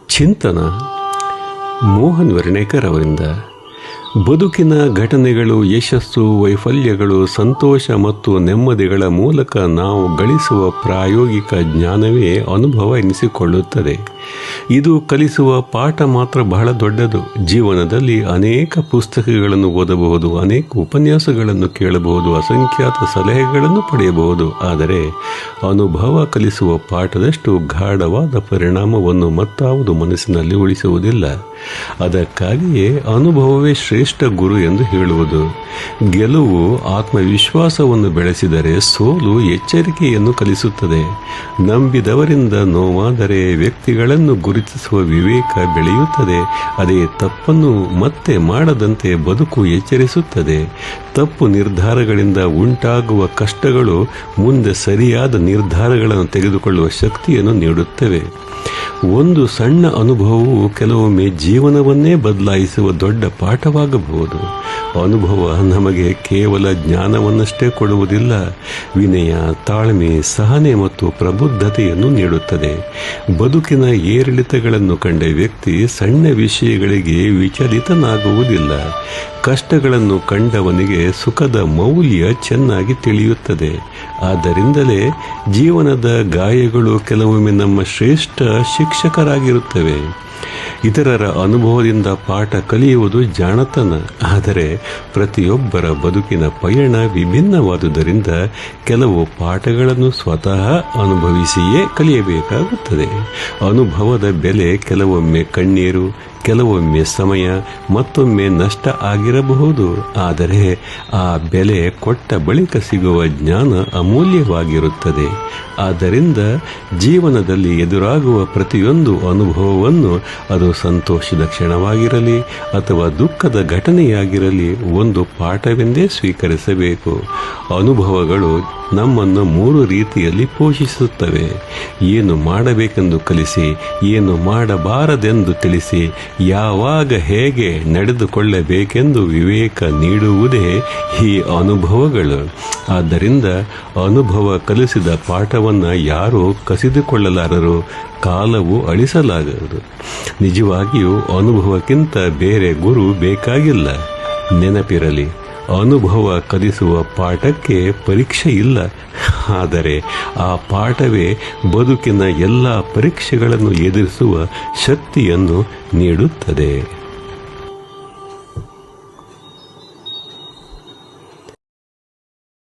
ಚಿಂತನ ಮೋಹನ್ ವರ್ಣೇಕರ್ ಅವರಿಂದ. ಬದುಕಿನ ಘಟನೆಗಳು, ಯಶಸ್ಸು, ವೈಫಲ್ಯಗಳು, ಸಂತೋಷ ಮತ್ತು ನೆಮ್ಮದಿಗಳ ಮೂಲಕ ನಾವು ಗಳಿಸುವ ಪ್ರಾಯೋಗಿಕ ಜ್ಞಾನವೇ ಅನುಭವ ಎನಿಸಿಕೊಳ್ಳುತ್ತದೆ. ಇದು ಕಲಿಸುವ ಪಾಠ ಮಾತ್ರ ಬಹಳ ದೊಡ್ಡದು. ಜೀವನದಲ್ಲಿ ಅನೇಕ ಪುಸ್ತಕಗಳನ್ನು ಓದಬಹುದು, ಅನೇಕ ಉಪನ್ಯಾಸಗಳನ್ನು ಕೇಳಬಹುದು, ಅಸಂಖ್ಯಾತ ಸಲಹೆಗಳನ್ನು ಪಡೆಯಬಹುದು. ಆದರೆ ಅನುಭವ ಕಲಿಸುವ ಪಾಠದಷ್ಟು ಗಾಢವಾದ ಪರಿಣಾಮವನ್ನು ಮತ್ತಾವುದು ಮನಸ್ಸಿನಲ್ಲಿ ಉಳಿಸುವುದಿಲ್ಲ. ಅದಕ್ಕಾಗಿಯೇ ಅನುಭವವೇ ಶ್ರೇಷ್ಠ ಗುರು ಎಂದು ಹೇಳುವುದು. ಗೆಲುವು ಆತ್ಮವಿಶ್ವಾಸವನ್ನು ಬೆಳೆಸಿದರೆ, ಸೋಲು ಎಚ್ಚರಿಕೆಯನ್ನು ಕಲಿಸುತ್ತದೆ. ನಂಬಿದವರಿಂದ ನೋವಾದರೆ ವ್ಯಕ್ತಿಗಳನ್ನು ಗುರುತಿಸುವ ವಿವೇಕ ಬೆಳೆಯುತ್ತದೆ. ಅದೇ ತಪ್ಪನ್ನು ಮತ್ತೆ ಮಾಡದಂತೆ ಬದುಕು ಎಚ್ಚರಿಸುತ್ತದೆ. ತಪ್ಪು ನಿರ್ಧಾರಗಳಿಂದ ಉಂಟಾಗುವ ಕಷ್ಟಗಳು ಮುಂದೆ ಸರಿಯಾದ ನಿರ್ಧಾರಗಳನ್ನು ತೆಗೆದುಕೊಳ್ಳುವ ಶಕ್ತಿಯನ್ನು ನೀಡುತ್ತವೆ. ಒಂದು ಸಣ್ಣ ಅನುಭವವು ಕೆಲವೊಮ್ಮೆ ಜೀವನವನ್ನೇ ಬದಲಾಯಿಸುವ ದೊಡ್ಡ ಪಾಠವಾಗಬಹುದು. ಅನುಭವ ನಮಗೆ ಕೇವಲ ಜ್ಞಾನವನ್ನಷ್ಟೇ ಕೊಡುವುದಿಲ್ಲ, ವಿನಯ, ತಾಳ್ಮೆ, ಸಹನೆ ಮತ್ತು ಪ್ರಬುದ್ಧತೆಯನ್ನು ನೀಡುತ್ತದೆ. ಬದುಕಿನ ಏರಿಳಿತಗಳನ್ನು ಕಂಡ ವ್ಯಕ್ತಿ ಸಣ್ಣ ವಿಷಯಗಳಿಗೆ ವಿಚಲಿತನಾಗುವುದಿಲ್ಲ. ಕಷ್ಟಗಳನ್ನು ಕಂಡವನಿಗೆ ಸುಖದ ಮೌಲ್ಯ ಚೆನ್ನಾಗಿ ತಿಳಿಯುತ್ತದೆ. ಆದ್ದರಿಂದಲೇ ಜೀವನದ ಗಾಯಗಳು ಕೆಲವೊಮ್ಮೆ ನಮ್ಮ ಶ್ರೇಷ್ಠ ಶಿಕ್ಷಕರಾಗಿರುತ್ತವೆ. ಇತರರ ಅನುಭವದಿಂದ ಪಾಠ ಕಲಿಯುವುದು ಜಾಣತನ. ಆದರೆ ಪ್ರತಿಯೊಬ್ಬರ ಬದುಕಿನ ಪಯಣ ವಿಭಿನ್ನವಾದುದರಿಂದ ಕೆಲವು ಪಾಠಗಳನ್ನು ಸ್ವತಃ ಅನುಭವಿಸಿಯೇ ಕಲಿಯಬೇಕಾಗುತ್ತದೆ. ಅನುಭವದ ಬೆಲೆ ಕೆಲವೊಮ್ಮೆ ಕಣ್ಣೀರು, ಕೆಲವೊಮ್ಮೆ ಸಮಯ, ಮತ್ತೊಮ್ಮೆ ನಷ್ಟ ಆಗಿರಬಹುದು. ಆದರೆ ಆ ಬೆಲೆ ಕೊಟ್ಟ ಬಳಿಕ ಸಿಗುವ ಜ್ಞಾನ ಅಮೂಲ್ಯವಾಗಿರುತ್ತದೆ. ಆದ್ದರಿಂದ ಜೀವನದಲ್ಲಿ ಎದುರಾಗುವ ಪ್ರತಿಯೊಂದು ಅನುಭವವನ್ನು, ಅದು ಸಂತೋಷದ ಕ್ಷಣವಾಗಿರಲಿ ಅಥವಾ ದುಃಖದ ಘಟನೆಯಾಗಿರಲಿ, ಒಂದು ಪಾಠವೆಂದೇ ಸ್ವೀಕರಿಸಬೇಕು. ಅನುಭವಗಳು ನಮ್ಮನ್ನು 3 ರೀತಿಯಲ್ಲಿ ಪೋಷಿಸುತ್ತವೆ. ಏನು ಮಾಡಬೇಕೆಂದು ಕಲಿಸಿ, ಏನು ಮಾಡಬಾರದೆಂದು ತಿಳಿಸಿ, ಯಾವಾಗ ಹೇಗೆ ನಡೆದುಕೊಳ್ಳಬೇಕೆಂದು ವಿವೇಕ ನೀಡುವುದೇ ಈ ಅನುಭವಗಳು. ಆದ್ದರಿಂದ ಅನುಭವ ಕಲಿಸಿದ ಪಾಠವನ್ನು ಯಾರೂ ಕಸಿದುಕೊಳ್ಳಲಾರರು, ಕಾಲವು ಅಳಿಸಲಾಗದು. ನಿಜವಾಗಿಯೂ ಅನುಭವಕ್ಕಿಂತ ಬೇರೆ ಗುರು ಬೇಕಾಗಿಲ್ಲ. ನೆನಪಿರಲಿ, ಅನುಭವ ಕಲಿಸುವ ಪಾಠಕ್ಕೆ ಪರೀಕ್ಷೆ ಇಲ್ಲ. ಆದರೆ ಆ ಪಾಠವೇ ಬದುಕಿನ ಎಲ್ಲ ಪರೀಕ್ಷೆಗಳನ್ನು ಎದುರಿಸುವ ಶಕ್ತಿಯನ್ನು ನೀಡುತ್ತದೆ.